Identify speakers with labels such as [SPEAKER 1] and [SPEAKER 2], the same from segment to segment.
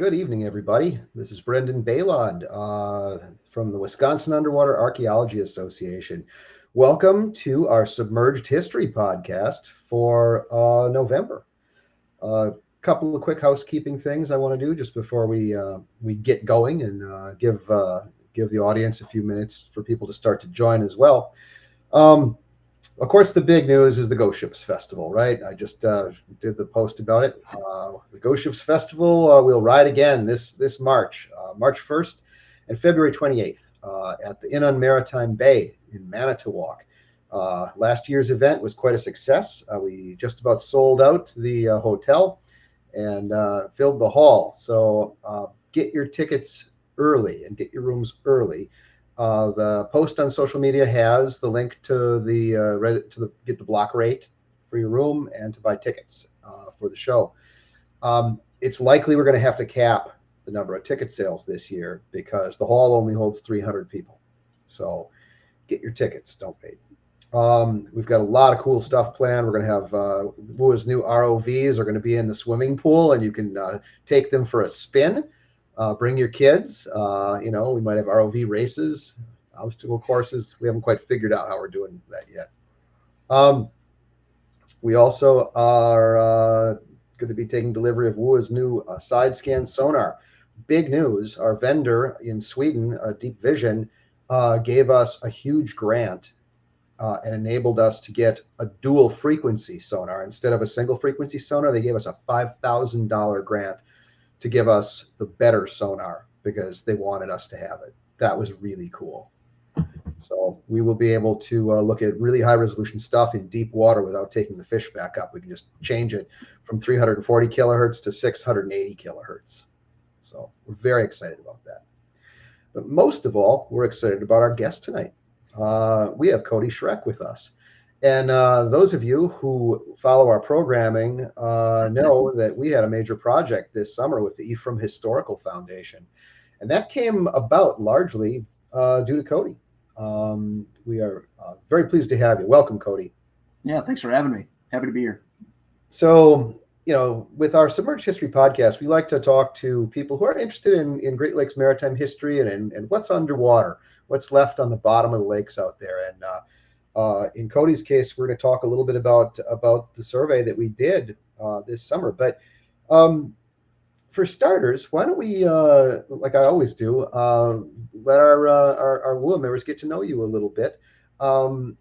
[SPEAKER 1] Good evening, everybody. This is Brendan Baylod from the Wisconsin Underwater Archeology Association. Welcome to our Submerged History podcast for November. A couple of quick housekeeping things I want to do just before we get going and give the audience a few minutes for people to start to join as well. Of course, the big news is the Ghost Ships Festival, right? I just did the post about it. The Ghost Ships Festival will ride again this March, March 1st and February 28th at the Inn on Maritime Bay in Manitowoc. Last year's event was quite a success. We just about sold out the hotel and filled the hall. So get your tickets early and get your rooms early. The post on social media has the link to get the block rate for your room and to buy tickets for the show. It's likely we're going to have to cap the number of ticket sales this year because the hall only holds 300 people. So get your tickets, don't wait. We've got a lot of cool stuff planned. We're going to have WUAA's new ROVs are going to be in the swimming pool, and you can take them for a spin. Bring your kids. We might have ROV races, obstacle courses. We haven't quite figured out how we're doing that yet. We also are going to be taking delivery of WUAA's new side scan sonar. Big news, our vendor in Sweden, Deep Vision, gave us a huge grant and enabled us to get a dual frequency sonar. Instead of a single frequency sonar, they gave us a $5,000 grant to give us the better sonar because they wanted us to have it. That was really cool. So we will be able to look at really high resolution stuff in deep water without taking the fish back up. We can just change it from 340 kilohertz to 680 kilohertz. So we're very excited about that. But most of all, we're excited about our guest tonight. We have Cody Schreck with us. And those of you who follow our programming know that we had a major project this summer with the Ephraim Historical Foundation. And that came about largely due to Cody. We are very pleased to have you. Welcome, Cody.
[SPEAKER 2] Yeah, thanks for having me. Happy to be here.
[SPEAKER 1] So, with our Submerged History podcast, we like to talk to people who are interested in Great Lakes maritime history and what's underwater, what's left on the bottom of the lakes out there. And in Cody's case, we're going to talk a little bit about the survey that we did this summer. But for starters, why don't we, like I always do, let our WUAA members get to know you a little bit. I'm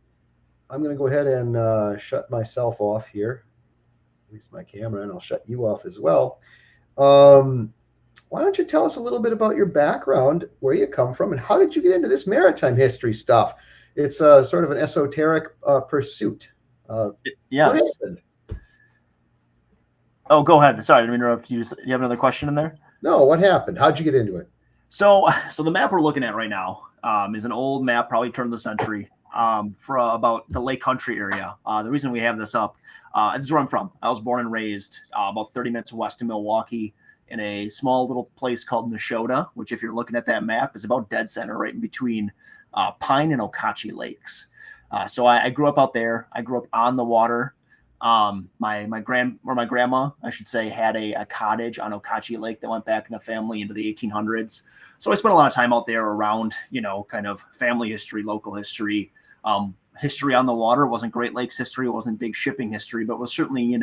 [SPEAKER 1] going to go ahead and shut myself off here, at least my camera, and I'll shut you off as well. Why don't you tell us a little bit about your background, where you come from, and how did you get into this maritime history stuff? It's sort of an esoteric pursuit.
[SPEAKER 2] Yes.
[SPEAKER 1] What happened?
[SPEAKER 2] Oh, go ahead. Sorry, I didn't interrupt you. You have another question in there?
[SPEAKER 1] No, what happened? How'd you get into it?
[SPEAKER 2] So the map we're looking at right now is an old map, probably turn of the century, for about the Lake Country area. The reason we have this up, this is where I'm from. I was born and raised about 30 minutes west of Milwaukee in a small little place called Neshota, which, if you're looking at that map, is about dead center, right in between Pine and Okauchee lakes. So I grew up out there. I grew up on the water. My grandma, I should say, had a cottage on Okauchee Lake that went back in the family into the 1800s. So I spent a lot of time out there around, kind of family history, local history, history on the water. It wasn't Great Lakes history. It wasn't big shipping history, but was certainly,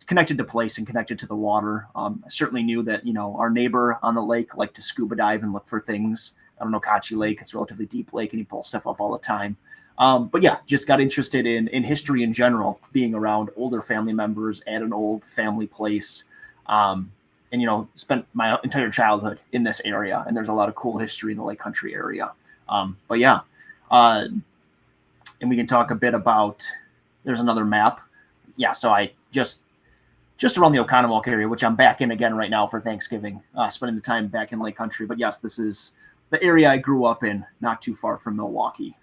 [SPEAKER 2] connected to place and connected to the water. I certainly knew that, our neighbor on the lake liked to scuba dive and look for things. I don't know, Okauchee Lake, it's a relatively deep lake and he pulls stuff up all the time. But yeah, just got interested in history in general, being around older family members at an old family place. And, spent my entire childhood in this area. And there's a lot of cool history in the Lake Country area. But yeah, and we can talk a bit about, there's another map. Yeah, so I just around the Oconomowoc area, which I'm back in again right now for Thanksgiving, spending the time back in Lake Country. But yes, this is the area I grew up in, not too far from Milwaukee.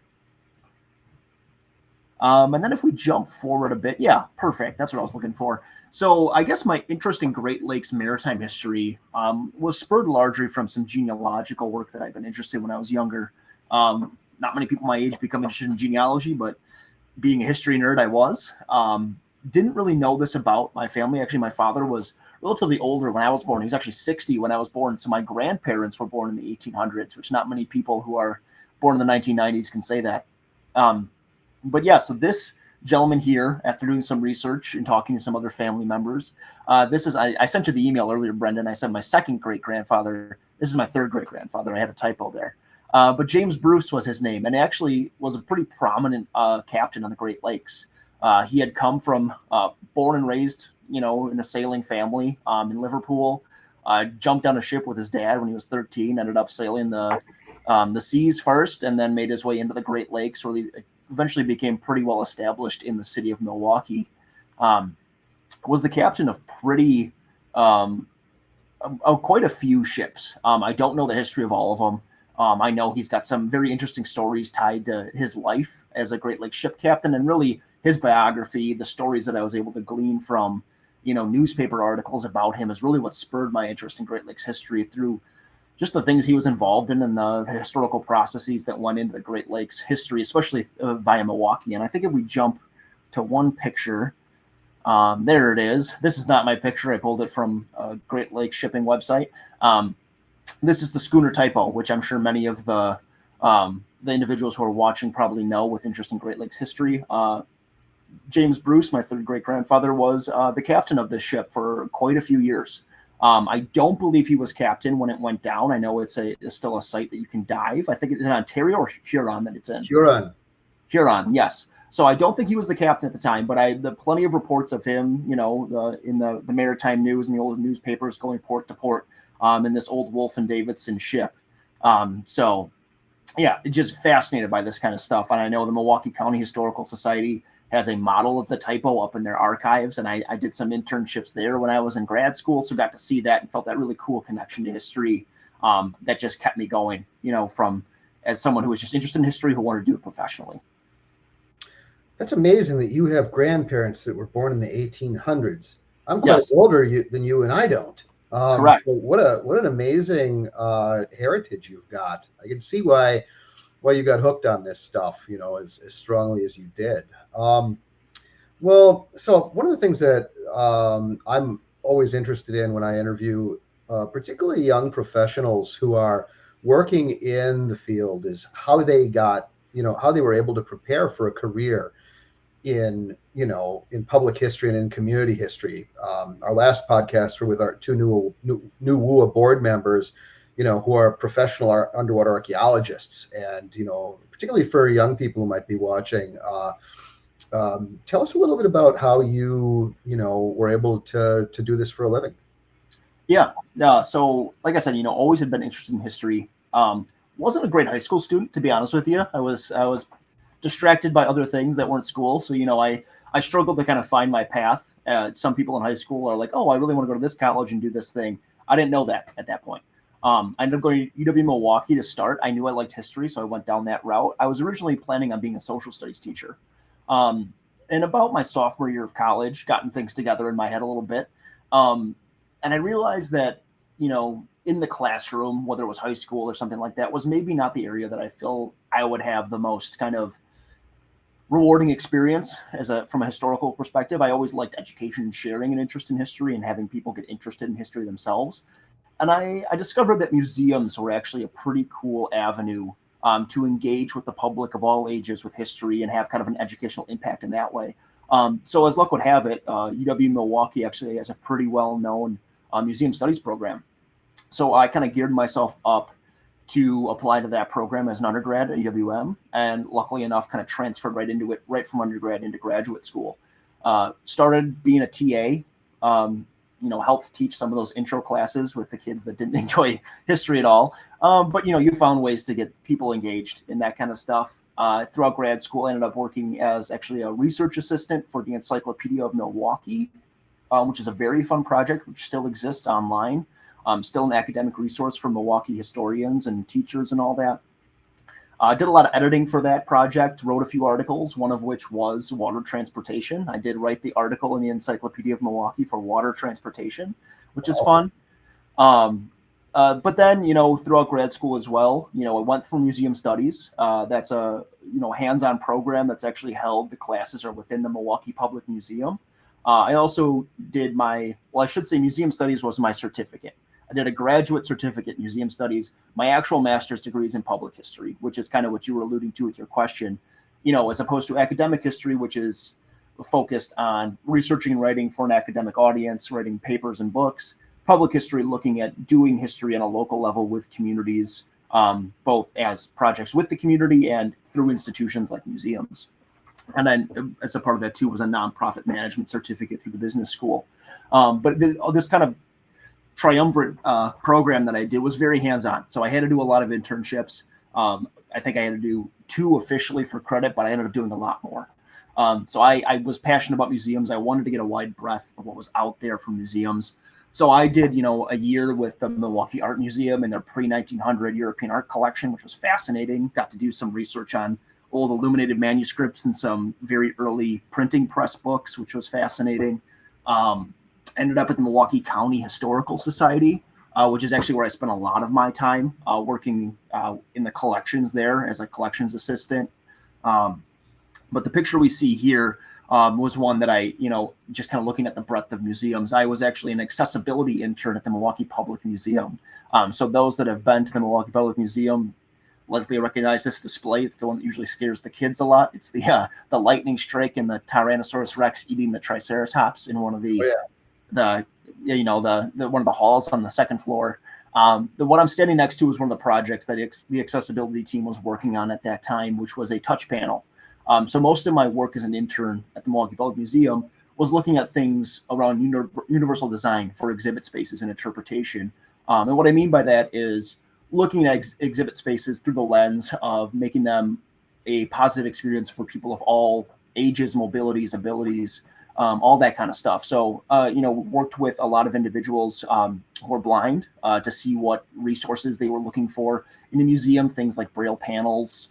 [SPEAKER 2] And then if we jump forward a bit, yeah, perfect. That's what I was looking for. So I guess my interest in Great Lakes maritime history was spurred largely from some genealogical work that I've been interested in when I was younger. Not many people my age become interested in genealogy, but being a history nerd, I was. Didn't really know this about my family. Actually, my father was relatively older when I was born. He was actually 60 when I was born. So my grandparents were born in the 1800s, which not many people who are born in the 1990s can say that. But yeah, so this gentleman here, after doing some research and talking to some other family members, I sent you the email earlier, Brendan. I said my second great grandfather. This is my third great grandfather. I had a typo there. But James Bruce was his name, and actually was a pretty prominent captain on the Great Lakes. He had come from, born and raised, in a sailing family in Liverpool. Jumped on a ship with his dad when he was 13, ended up sailing the seas first, and then made his way into the Great Lakes, where he eventually became pretty well established in the city of Milwaukee. Was the captain of quite a few ships. I don't know the history of all of them. I know he's got some very interesting stories tied to his life as a Great Lakes ship captain, and really his biography, the stories that I was able to glean from, newspaper articles about him is really what spurred my interest in Great Lakes history through just the things he was involved in and the historical processes that went into the Great Lakes history, especially via Milwaukee. And I think if we jump to one picture, there it is. This is not my picture. I pulled it from a Great Lakes shipping website. This is the schooner typo, which I'm sure many of the individuals who are watching probably know with interest in Great Lakes history. James Bruce, my third great grandfather, was the captain of this ship for quite a few years. I don't believe he was captain when it went down. I know it's still a site that you can dive. I think it's in Ontario or Huron that it's in. Huron, yes. So I don't think he was the captain at the time, but the plenty of reports of him, in the maritime news and the old newspapers going port to port in this old Wolf and Davidson ship. So yeah, just fascinated by this kind of stuff. And I know the Milwaukee County Historical Society has a model of the typo up in their archives. And I did some internships there when I was in grad school. So got to see that and felt that really cool connection to history that just kept me going, as someone who was just interested in history, who wanted to do it professionally.
[SPEAKER 1] That's amazing that you have grandparents that were born in the 1800s. I'm quite older than you, and I don't.
[SPEAKER 2] Correct.
[SPEAKER 1] So what an amazing heritage you've got. I can see why you got hooked on this stuff, as strongly as you did. Well, so one of the things that I'm always interested in when I interview particularly young professionals who are working in the field is how they got, how they were able to prepare for a career in public history and in community history. Our last podcast were with our two new WUAA board members, who are professional underwater archaeologists, and particularly for young people who might be watching. Tell us a little bit about how you were able to do this for a living.
[SPEAKER 2] Yeah. So like I said, always had been interested in history. Wasn't a great high school student, to be honest with you. I was distracted by other things that weren't school. So, I struggled to kind of find my path. Some people in high school are like, oh, I really want to go to this college and do this thing. I didn't know that at that point. I ended up going to UW Milwaukee to start. I knew I liked history, so I went down that route. I was originally planning on being a social studies teacher. And about my sophomore year of college, gotten things together in my head a little bit. And I realized that, in the classroom, whether it was high school or something like that, was maybe not the area that I feel I would have the most kind of rewarding experience from a historical perspective. I always liked education and sharing an interest in history and having people get interested in history themselves. And I discovered that museums were actually a pretty cool avenue to engage with the public of all ages with history and have kind of an educational impact in that way. So as luck would have it, UW Milwaukee actually has a pretty well-known museum studies program. So I kind of geared myself up to apply to that program as an undergrad at UWM, and luckily enough, kind of transferred right into it, right from undergrad into graduate school. Started being a TA, helped teach some of those intro classes with the kids that didn't enjoy history at all. But you found ways to get people engaged in that kind of stuff. Throughout grad school, I ended up working as actually a research assistant for the Encyclopedia of Milwaukee, which is a very fun project, which still exists online. Still an academic resource for Milwaukee historians and teachers and all that. Did a lot of editing for that project, wrote a few articles, one of which was water transportation. I did write the article in the Encyclopedia of Milwaukee for water transportation, which is fun. But then, throughout grad school as well, I went for museum studies. That's a, hands-on program that's actually held. The classes are within the Milwaukee Public Museum. I also did museum studies was my certificate. I did a graduate certificate in museum studies. My actual master's degree is in public history, which is kind of what you were alluding to with your question, as opposed to academic history, which is focused on researching and writing for an academic audience, writing papers and books. Public history, looking at doing history on a local level with communities, both as projects with the community and through institutions like museums. And then as a part of that too was a nonprofit management certificate through the business school. But this kind of triumvirate program that I did was very hands-on. So I had to do a lot of internships. I think I had to do 2 officially for credit, but I ended up doing a lot more. So I was passionate about museums. I wanted to get a wide breadth of what was out there from museums. So I did, a year with the Milwaukee Art Museum and their pre-1900 European art collection, which was fascinating. Got to do some research on old illuminated manuscripts and some very early printing press books, which was fascinating. Ended up at the Milwaukee County Historical Society, which is actually where I spent a lot of my time working in the collections there as a collections assistant. But the picture we see here was one that I, just kind of looking at the breadth of museums. I was actually an accessibility intern at the Milwaukee Public Museum. So those that have been to the Milwaukee Public Museum likely recognize this display. It's the one that usually scares the kids a lot. It's the lightning strike and the Tyrannosaurus Rex eating the Triceratops in one of the one of the halls on the second floor. What I'm standing next to is one of the projects that the accessibility team was working on at that time, which was a touch panel. So most of my work as an intern at the Milwaukee Public Museum was looking at things around universal design for exhibit spaces and interpretation. And what I mean by that is looking at exhibit spaces through the lens of making them a positive experience for people of all ages, mobilities, abilities, all that kind of stuff. So, worked with a lot of individuals who are blind to see what resources they were looking for in the museum, things like Braille panels,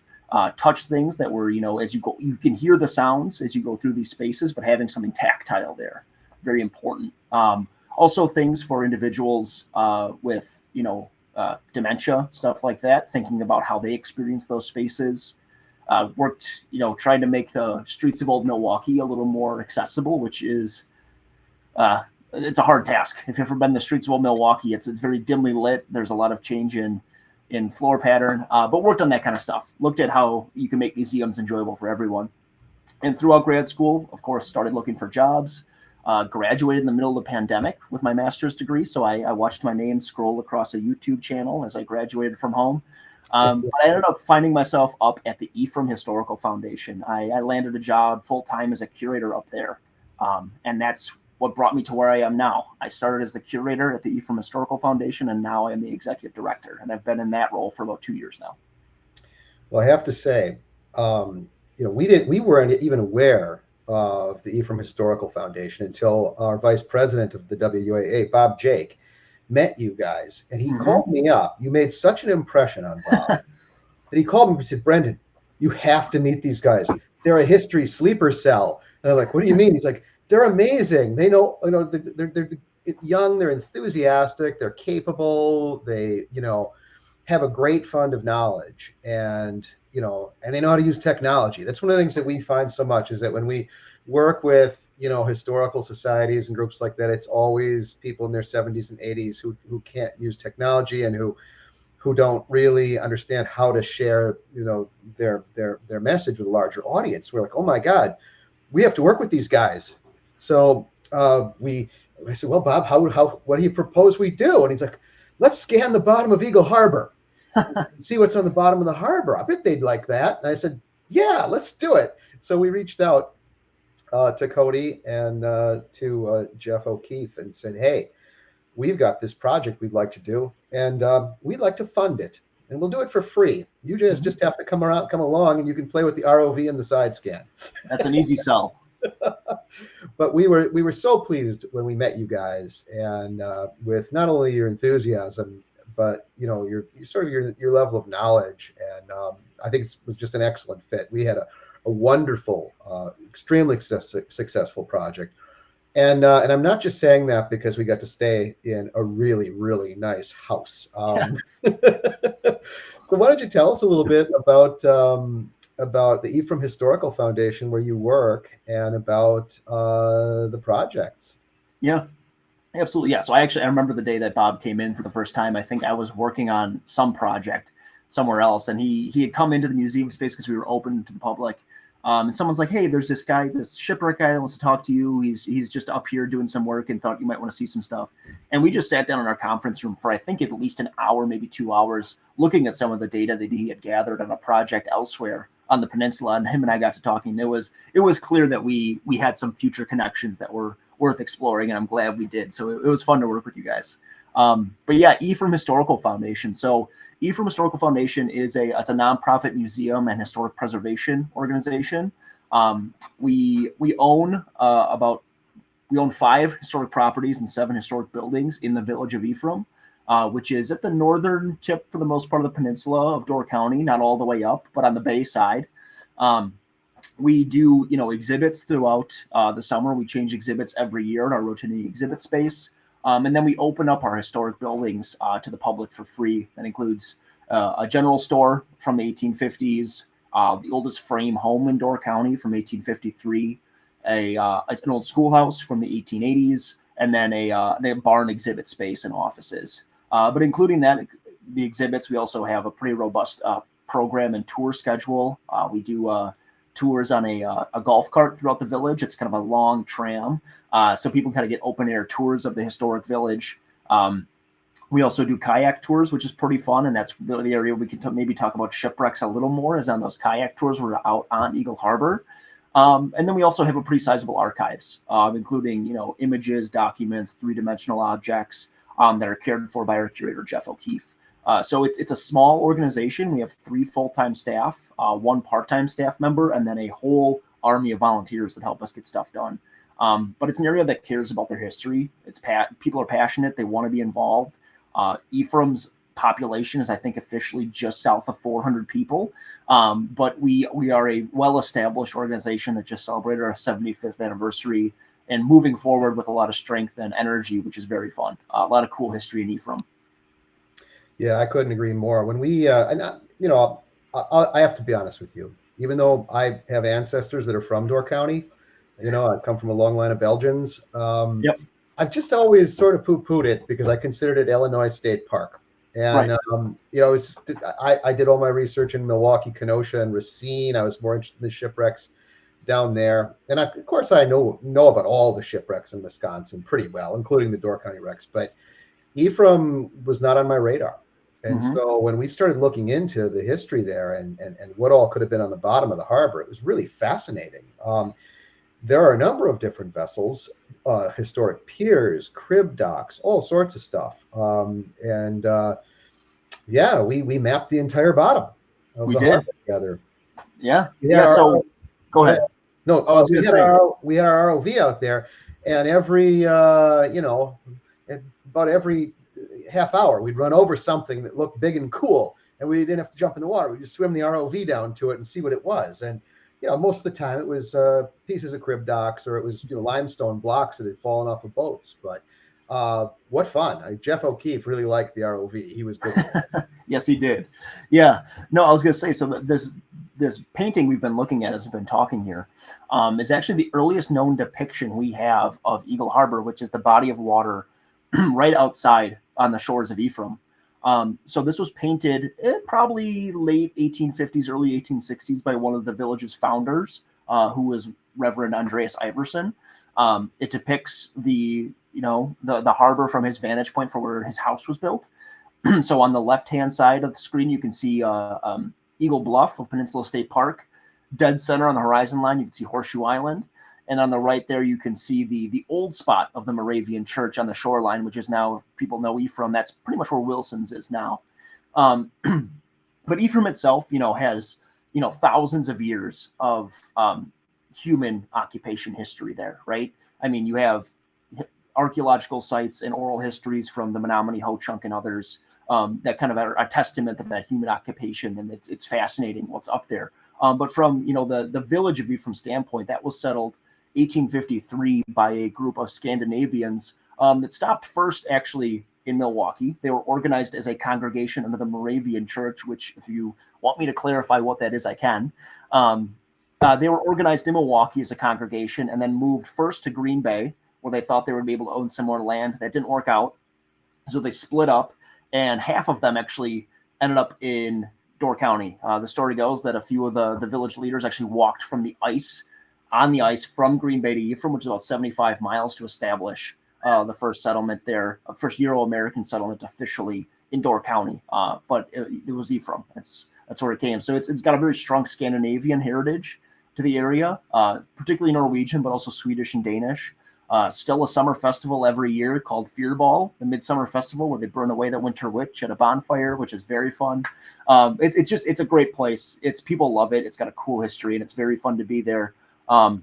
[SPEAKER 2] touch things that were, as you go, you can hear the sounds as you go through these spaces, but having something tactile there, very important. Also things for individuals with, dementia, stuff like that, thinking about how they experience those spaces. Worked, trying to make the streets of old Milwaukee a little more accessible, which is, it's a hard task. If you've ever been to the streets of old Milwaukee, it's very dimly lit. There's a lot of change in floor pattern, but worked on that kind of stuff. Looked at how you can make museums enjoyable for everyone. And throughout grad school, of course, started looking for jobs. Graduated in the middle of the pandemic with my master's degree. So I watched my name scroll across a YouTube channel as I graduated from home. But I ended up finding myself up at the Ephraim Historical Foundation. I landed a job full-time as a curator up there. And that's what brought me to where I am now. I started as the curator at the Ephraim Historical Foundation, and now I am the executive director. And I've been in that role for about 2 years now.
[SPEAKER 1] Well, I have to say, we weren't even aware of the Ephraim Historical Foundation until our vice president of the WUAA, Bob Jake, met you guys, and he called me up. You made such an impression on Bob that he called me and said, "Brendan, you have to meet these guys. They're a history sleeper cell." And I'm like, "What do you mean?" He's like, "They're amazing. They know, they're young, they're enthusiastic, they're capable, they, have a great fund of knowledge, and they know how to use technology." That's one of the things that we find so much, is that when we work with historical societies and groups like that, it's always people in their 70s and 80s who can't use technology and who don't really understand how to share their message with a larger audience. We're like, "Oh my God, we have to work with these guys." So I said, "Well, Bob, what do you propose we do?" And he's like, "Let's scan the bottom of Eagle Harbor, see what's on the bottom of the harbor. I bet they'd like that." And I said, "Yeah, let's do it." So we reached out to Cody and to Jeff O'Keefe and said, "Hey, we've got this project we'd like to do, and we'd like to fund it, and we'll do it for free. You just have to come along, and you can play with the ROV and the side scan."
[SPEAKER 2] That's an easy sell.
[SPEAKER 1] But we were so pleased when we met you guys, and with not only your enthusiasm, but your level of knowledge, and I think it was just an excellent fit. We had a wonderful, extremely successful project, and I'm not just saying that because we got to stay in a really, really nice house. So why don't you tell us a little bit about about the Ephraim Historical Foundation where you work and about the projects.
[SPEAKER 2] Yeah, absolutely. Yeah. So I remember the day that Bob came in for the first time. I think I was working on some project somewhere else, and he had come into the museum space because we were open to the public. And someone's like, "Hey, there's this guy, this shipwreck guy that wants to talk to you. He's just up here doing some work and thought you might want to see some stuff." And we just sat down in our conference room for I think at least an hour, maybe 2 hours, looking at some of the data that he had gathered on a project elsewhere on the peninsula. And him and I got to talking. It was clear that we had some future connections that were worth exploring, and I'm glad we did. So it was fun to work with you guys. But yeah, Ephraim Historical Foundation. So Ephraim Historical Foundation it's a nonprofit museum and historic preservation organization. We own 5 historic properties and 7 historic buildings in the village of Ephraim, which is at the northern tip for the most part of the peninsula of Door County, not all the way up, but on the bay side. We do, exhibits throughout the summer. We change exhibits every year in our rotating exhibit space. And then we open up our historic buildings to the public for free. That includes a general store from the 1850s, the oldest frame home in Door County from 1853, an old schoolhouse from the 1880s, and then a barn exhibit space and offices. But including that, the exhibits, we also have a pretty robust program and tour schedule. We do tours on a golf cart throughout the village. It's kind of a long tram. So people kind of get open air tours of the historic village. We also do kayak tours, which is pretty fun. And that's the area we can maybe talk about shipwrecks a little more, is on those kayak tours. We're out on Eagle Harbor. And then we also have a pretty sizable archives, including, images, documents, 3-dimensional objects that are cared for by our curator, Jeff O'Keefe. So it's a small organization. We have 3 full-time staff, 1 part-time staff member, and then a whole army of volunteers that help us get stuff done. But it's an area that cares about their history. People are passionate. They want to be involved. Ephraim's population is, I think, officially just south of 400 people. But we are a well-established organization that just celebrated our 75th anniversary and moving forward with a lot of strength and energy, which is very fun. A lot of cool history in Ephraim.
[SPEAKER 1] Yeah, I couldn't agree more. When we, I have to be honest with you. Even though I have ancestors that are from Door County, I come from a long line of Belgians.
[SPEAKER 2] Yep.
[SPEAKER 1] I've just always sort of poo-pooed it because I considered it Illinois State Park. And, right. I did all my research in Milwaukee, Kenosha, and Racine. I was more interested in the shipwrecks down there. And of course, I know about all the shipwrecks in Wisconsin pretty well, including the Door County wrecks. But Ephraim was not on my radar. And so when we started looking into the history there and what all could have been on the bottom of the harbor, it was really fascinating. There are a number of different vessels, historic piers, crib docks, all sorts of stuff. We mapped the entire bottom of the harbor together.
[SPEAKER 2] Yeah. So go ahead.
[SPEAKER 1] No, we had our ROV out there, and about every half hour, we'd run over something that looked big and cool, and we didn't have to jump in the water. We just swim the ROV down to it and see what it was. And most of the time it was pieces of crib docks, or it was limestone blocks that had fallen off of boats. But what fun! Jeff O'Keefe really liked the ROV. He was good.
[SPEAKER 2] Yes, he did. Yeah. No, I was going to say, so this painting we've been looking at as we've been talking here is actually the earliest known depiction we have of Eagle Harbor, which is the body of water right outside on the shores of Ephraim. So this was painted probably late 1850s, early 1860s by one of the village's founders, who was Reverend Andreas Iverson. It depicts the harbor from his vantage point for where his house was built. So on the left-hand side of the screen, you can see Eagle Bluff of Peninsula State Park. Dead center on the horizon line, you can see Horseshoe Island. And on the right there, you can see the old spot of the Moravian church on the shoreline, which is now, if people know Ephraim, that's pretty much where Wilson's is now. But Ephraim itself, has, thousands of years of human occupation history there, right? I mean, you have archaeological sites and oral histories from the Menominee, Ho-Chunk, and others that kind of are a testament to that human occupation, and it's fascinating what's up there. But from, the village of Ephraim standpoint, that was settled 1853 by a group of Scandinavians that stopped first actually in Milwaukee. They were organized as a congregation under the Moravian Church, which, if you want me to clarify what that is, I can. They were organized in Milwaukee as a congregation and then moved first to Green Bay, where they thought they would be able to own some more land. That didn't work out. So they split up, and half of them actually ended up in Door County. The story goes that a few of the village leaders actually walked from the ice, on the ice from Green Bay to Ephraim, which is about 75 miles, to establish the first settlement there, first Euro-American settlement officially in Door County. But it was Ephraim. That's where it came. So it's got a very strong Scandinavian heritage to the area, particularly Norwegian, but also Swedish and Danish. Still a summer festival every year called Fierball, the Midsummer Festival, where they burn away the winter witch at a bonfire, which is very fun. It's a great place. People love it. It's got a cool history, and it's very fun to be there. And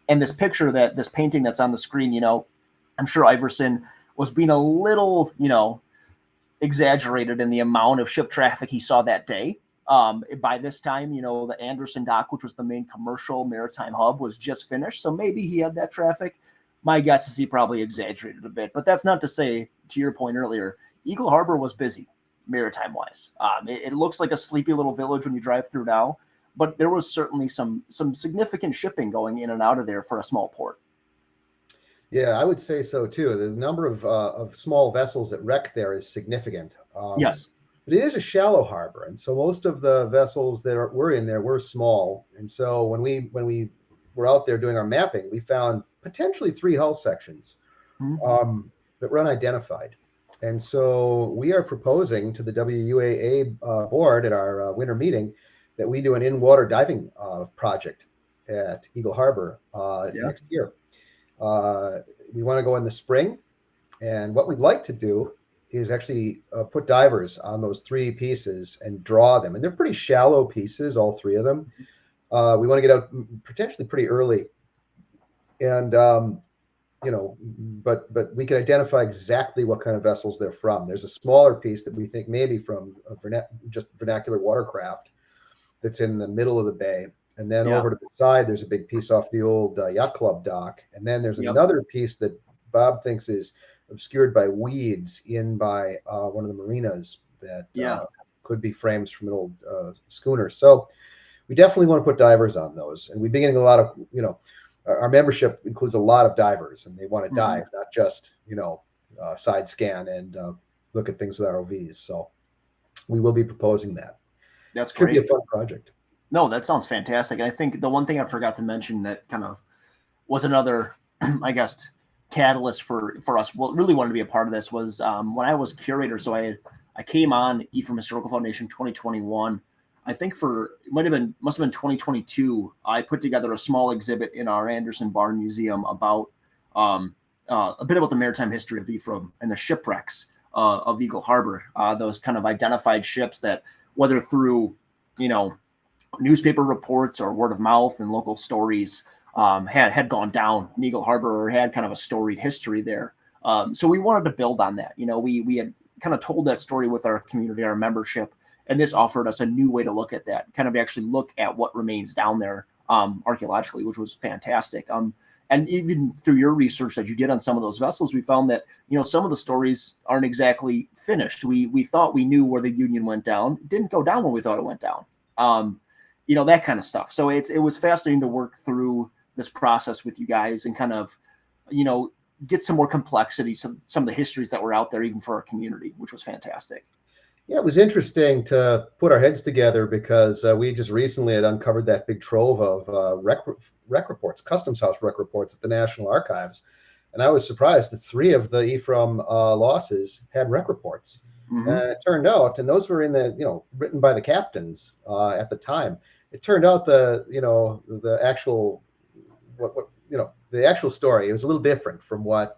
[SPEAKER 2] this painting that's on the screen, I'm sure Iverson was being a little, exaggerated in the amount of ship traffic he saw that day. By this time, the Anderson Dock, which was the main commercial maritime hub, was just finished. So maybe he had that traffic. My guess is he probably exaggerated a bit, but that's not to say, to your point earlier, Eagle Harbor was busy maritime-wise. It looks like a sleepy little village when you drive through now, but there was certainly some significant shipping going in and out of there for a small port.
[SPEAKER 1] Yeah, I would say so too. The number of small vessels that wreck there is significant.
[SPEAKER 2] Yes.
[SPEAKER 1] But it is a shallow harbor, and so most of the vessels that were in there were small. And so when we were out there doing our mapping, we found potentially 3 hull sections that were unidentified. And so we are proposing to the WUAA board at our winter meeting that we do an in-water diving project at Eagle Harbor next year. We want to go in the spring, and what we'd like to do is actually put divers on those 3 pieces and draw them. And they're pretty shallow pieces, all 3 of them. We want to get out potentially pretty early, and but we can identify exactly what kind of vessels they're from. There's a smaller piece that we think maybe from just vernacular watercraft that's in the middle of the bay, and then over to the side there's a big piece off the old yacht club dock, and then there's another piece that Bob thinks is obscured by weeds in by one of the marinas that could be frames from an old schooner. So we definitely want to put divers on those, and we've been getting a lot of, our membership includes a lot of divers, and they want to dive, not just, side scan and look at things with ROVs. So we will be proposing that.
[SPEAKER 2] That's great.
[SPEAKER 1] Should be a fun project.
[SPEAKER 2] No, that sounds fantastic. And I think the one thing I forgot to mention that kind of was another, I guess, catalyst for us, really wanted to be a part of this was when I was curator. So I came on Ephraim Historical Foundation 2021. I think must have been 2022. I put together a small exhibit in our Anderson Barn Museum about a bit about the maritime history of Ephraim and the shipwrecks of Eagle Harbor. Those kind of identified ships that, whether through newspaper reports or word of mouth and local stories, had gone down in Eagle Harbor or had kind of a storied history there. So we wanted to build on that. We had kind of told that story with our community, our membership. And this offered us a new way to look at that, kind of actually look at what remains down there archaeologically, which was fantastic. And even through your research that you did on some of those vessels, we found that, some of the stories aren't exactly finished. We thought we knew where the Union went down. It didn't go down when we thought it went down. That kind of stuff. So it was fascinating to work through this process with you guys and kind of, get some more complexity, some of the histories that were out there, even for our community, which was fantastic.
[SPEAKER 1] Yeah, it was interesting to put our heads together because we just recently had uncovered that big trove of rec reports, Customs House rec reports at the National Archives. And I was surprised that 3 of the Ephraim losses had rec reports. And it turned out, and those were in the, written by the captains at the time. It turned out the actual, the actual story, it was a little different from what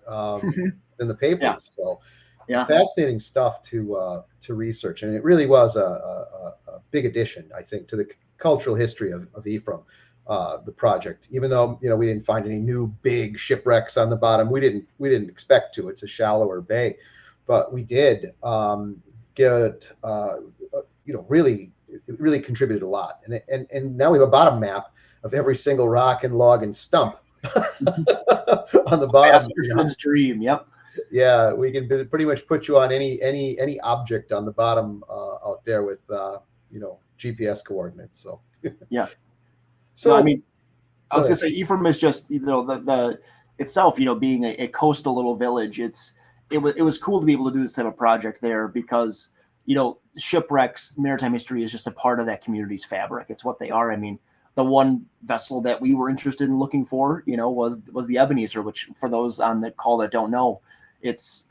[SPEAKER 1] in the papers. Yeah. So fascinating stuff to research, and it really was a big addition, I think, to the cultural history of Ephraim, the project. Even though we didn't find any new big shipwrecks on the bottom, we didn't expect to. It's a shallower bay, but we did get really contributed a lot, and now we have a bottom map of every single rock and log and stump on the bottom.
[SPEAKER 2] Fisherman's dream. Yep.
[SPEAKER 1] Yeah, we can pretty much put you on any object on the bottom out there with GPS coordinates. So
[SPEAKER 2] yeah, No, I
[SPEAKER 1] So
[SPEAKER 2] mean, I
[SPEAKER 1] go
[SPEAKER 2] was gonna
[SPEAKER 1] ahead.
[SPEAKER 2] say Ephraim is just the itself, being a coastal little village. It was cool to be able to do this type of project there because shipwrecks, maritime history is just a part of that community's fabric. It's what they are. I mean, the one vessel that we were interested in looking for, was the Ebenezer, which for those on the call that don't know, it's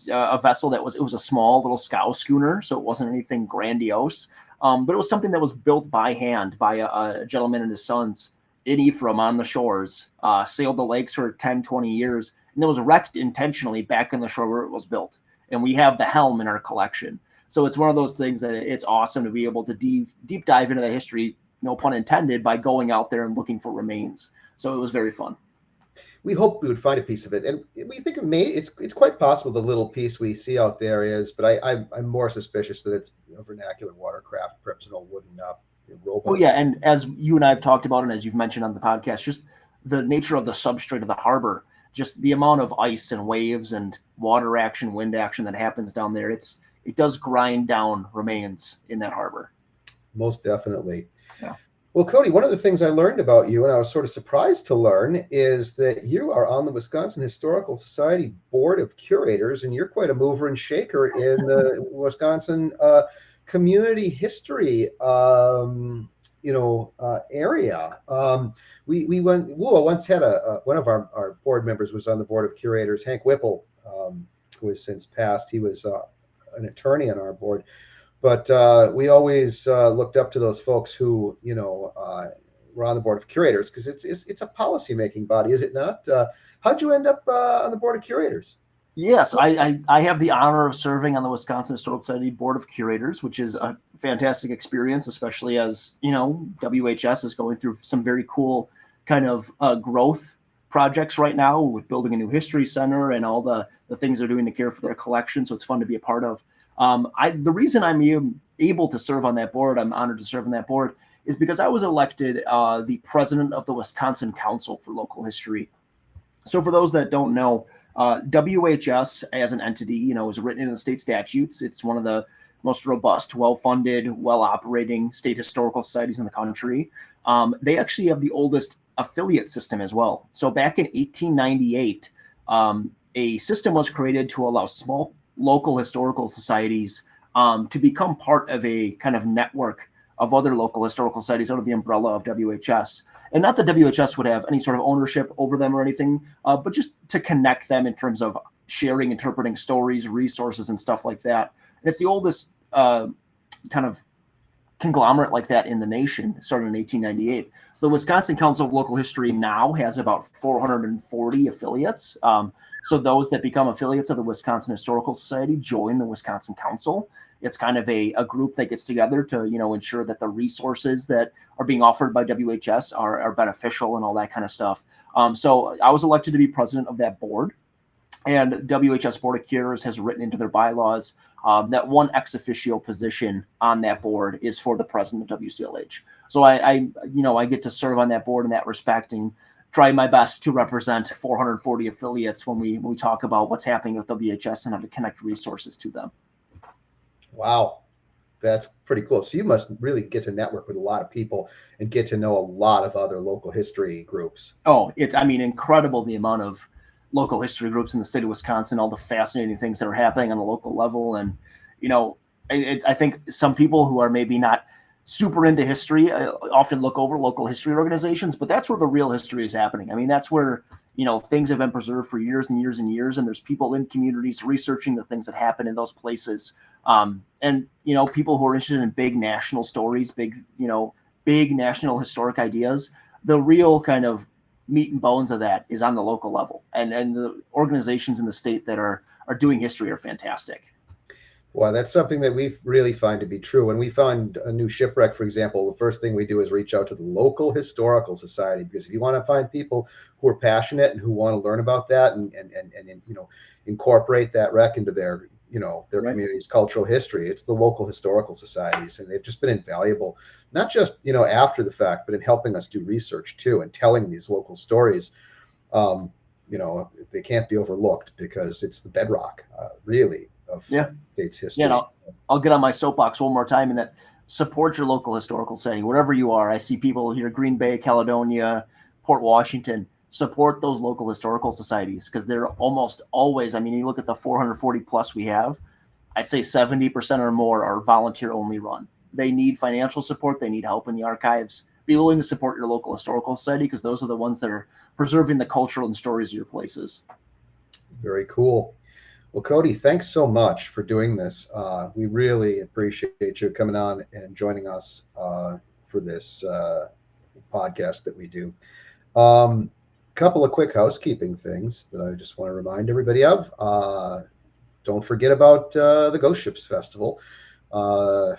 [SPEAKER 2] a vessel that was a small little scow schooner, so it wasn't anything grandiose, but it was something that was built by hand by a gentleman and his sons in Ephraim on the shores, sailed the lakes for 10, 20 years, and it was wrecked intentionally back in the shore where it was built. And we have the helm in our collection. So it's one of those things that it's awesome to be able to deep dive into the history, no pun intended, by going out there and looking for remains. So it was very fun.
[SPEAKER 1] We hope we would find a piece of it, and we think it's quite possible the little piece we see out there is, but I'm more suspicious that it's a vernacular watercraft, perhaps an old wooden
[SPEAKER 2] Well,
[SPEAKER 1] rowboat.
[SPEAKER 2] yeah, and as you and I have talked about, and as you've mentioned on the podcast, just the nature of the substrate of the harbor, just the amount of ice and waves and water action, wind action that happens down there, it does grind down remains in that harbor.
[SPEAKER 1] Most definitely.
[SPEAKER 2] Yeah.
[SPEAKER 1] Well, Cody, one of the things I learned about you, and I was sort of surprised to learn, is that you are on the Wisconsin Historical Society Board of Curators, and you're quite a mover and shaker in the Wisconsin community history, area. WUAA once had one of our board members was on the Board of Curators, Hank Whipple, who has since passed. He was an attorney on our board. But we always looked up to those folks who, were on the Board of Curators because it's a policy-making body, is it not? How'd you end up on the Board of Curators?
[SPEAKER 2] Yes, I have the honor of serving on the Wisconsin Historical Society Board of Curators, which is a fantastic experience, especially as, WHS is going through some very cool kind of growth projects right now with building a new history center and all the things they're doing to care for their collection. So it's fun to be a part of. The reason I'm able to serve on that board, I'm honored to serve on that board, is because I was elected the president of the Wisconsin Council for Local History. So for those that don't know, WHS as an entity, is written in the state statutes. It's one of the most robust, well-funded, well-operating state historical societies in the country. They actually have the oldest affiliate system as well. So back in 1898, a system was created to allow small local historical societies to become part of a kind of network of other local historical societies under the umbrella of WHS. And not that WHS would have any sort of ownership over them or anything, but just to connect them in terms of sharing, interpreting stories, resources, and stuff like that. And it's the oldest kind of conglomerate like that in the nation, started in 1898. So the Wisconsin Council of Local History now has about 440 affiliates. So those that become affiliates of the Wisconsin Historical Society join the Wisconsin Council. It's kind of a group that gets together to, ensure that the resources that are being offered by WHS are beneficial and all that kind of stuff. So I was elected to be president of that board. And WHS Board of Curators has written into their bylaws that one ex officio position on that board is for the president of WCLH. So I get to serve on that board in that respect and try my best to represent 440 affiliates when we talk about what's happening with WHS and how to connect resources to them.
[SPEAKER 1] Wow, that's pretty cool. So you must really get to network with a lot of people and get to know a lot of other local history groups.
[SPEAKER 2] Oh, it's incredible the amount of local history groups in the state of Wisconsin, all the fascinating things that are happening on a local level. And, I think some people who are maybe not super into history often look over local history organizations, but that's where the real history is happening. That's where, things have been preserved for years and years and years. And there's people in communities researching the things that happen in those places. And people who are interested in big national stories, big national historic ideas, the real kind of meat and bones of that is on the local level. And the organizations in the state that are doing history are fantastic.
[SPEAKER 1] Well, that's something that we really find to be true. When we find a new shipwreck, for example, the first thing we do is reach out to the local historical society, because if you want to find people who are passionate and who want to learn about that and incorporate that wreck into their
[SPEAKER 2] Right.
[SPEAKER 1] community's cultural history, it's the local historical societies, and they've just been invaluable, not just after the fact, but in helping us do research too and telling these local stories. They can't be overlooked because it's the bedrock, really, of state's history.
[SPEAKER 2] Yeah, I'll get on my soapbox one more time in that support your local historical setting, wherever you are. I see people here, Green Bay, Caledonia, Port Washington, support those local historical societies because they're almost always, I mean, you look at the 440 plus we have, I'd say 70% or more are volunteer only run. They need financial support. They need help in the archives. Be willing to support your local historical society because those are the ones that are preserving the cultural and stories of your places.
[SPEAKER 1] Very cool. Well, Cody, thanks so much for doing this. We really appreciate you coming on and joining us for this podcast that we do. Couple of quick housekeeping things that I just want to remind everybody of. Don't forget about the Ghost Ships Festival,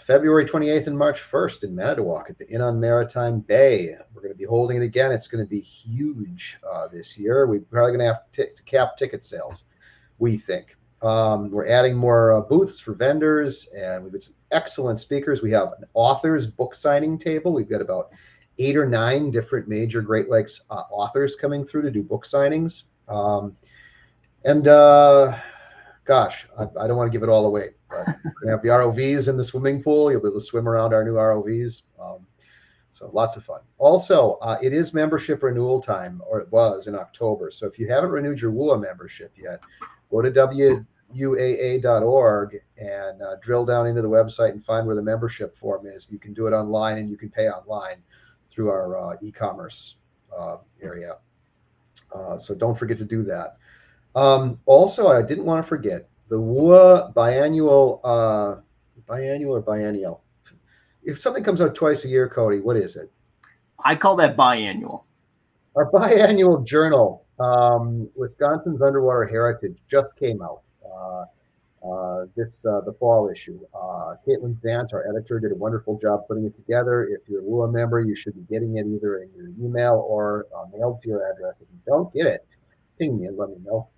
[SPEAKER 1] February 28th and March 1st in Manitowoc at the Inn on Maritime Bay. We're going to be holding it again. It's going to be huge this year. We're probably going to have to cap ticket sales, we think. We're adding more booths for vendors, and we've got some excellent speakers. We have an author's book signing table. We've got about 8 or 9 different major Great Lakes authors coming through to do book signings. Gosh, I don't want to give it all away. But we're going to have the ROVs in the swimming pool. You'll be able to swim around our new ROVs. So lots of fun. Also, it is membership renewal time, or it was in October. So if you haven't renewed your WUAA membership yet, go to WUAA.org and drill down into the website and find where the membership form is. You can do it online, and you can pay online through our e-commerce area. So don't forget to do that. Also, I didn't want to forget the WUAA biennial. If something comes out twice a year, Cody, what is it?
[SPEAKER 2] I call that biannual.
[SPEAKER 1] Our biannual journal, Wisconsin's Underwater Heritage, just came out. The fall issue. Caitlin Zant, our editor, did a wonderful job putting it together. If you're a WUAA member, you should be getting it either in your email or mailed to your address. If you don't get it, ping me and let me know.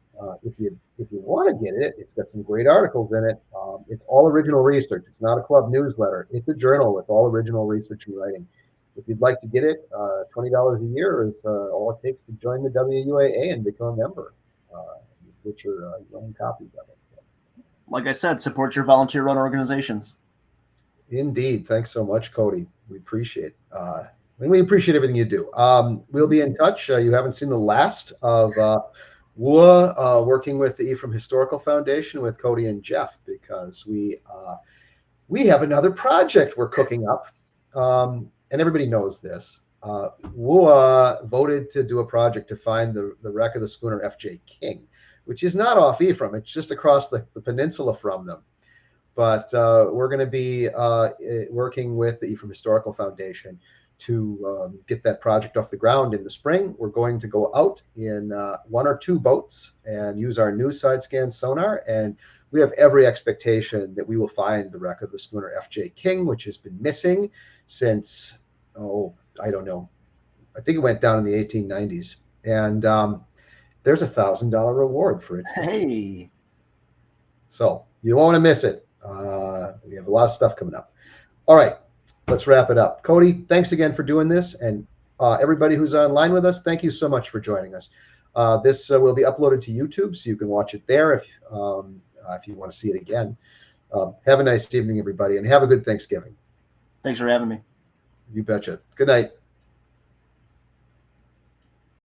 [SPEAKER 1] If you want to get it, it's got some great articles in it. It's all original research. It's not a club newsletter. It's a journal with all original research and writing. If you'd like to get it, $20 a year is all it takes to join the WUAA and become a member. Get your own copies of it. So.
[SPEAKER 2] Like I said, support your volunteer-run organizations.
[SPEAKER 1] Indeed. Thanks so much, Cody. We appreciate we appreciate everything you do. We'll be in touch. You haven't seen the last of WUAA working with the Ephraim Historical Foundation with Cody and Jeff because we have another project we're cooking up. And everybody knows this. WUAA voted to do a project to find the wreck of the schooner F.J. King, which is not off Ephraim. It's just across the peninsula from them. But we're going to be working with the Ephraim Historical Foundation to get that project off the ground in the spring. We're going to go out in 1 or 2 boats and use our new side scan sonar. And we have every expectation that we will find the wreck of the schooner F.J. King, which has been missing since, I don't know. I think it went down in the 1890s. And there's a $1,000 reward for it.
[SPEAKER 2] Hey.
[SPEAKER 1] So you won't want to miss it. We have a lot of stuff coming up. All right, let's wrap it up. Cody, thanks again for doing this. And everybody who's online with us, thank you so much for joining us. This will be uploaded to YouTube, so you can watch it there if you want to see it again. Have a nice evening, everybody, and have a good Thanksgiving.
[SPEAKER 2] Thanks for having me.
[SPEAKER 1] You betcha. Good night.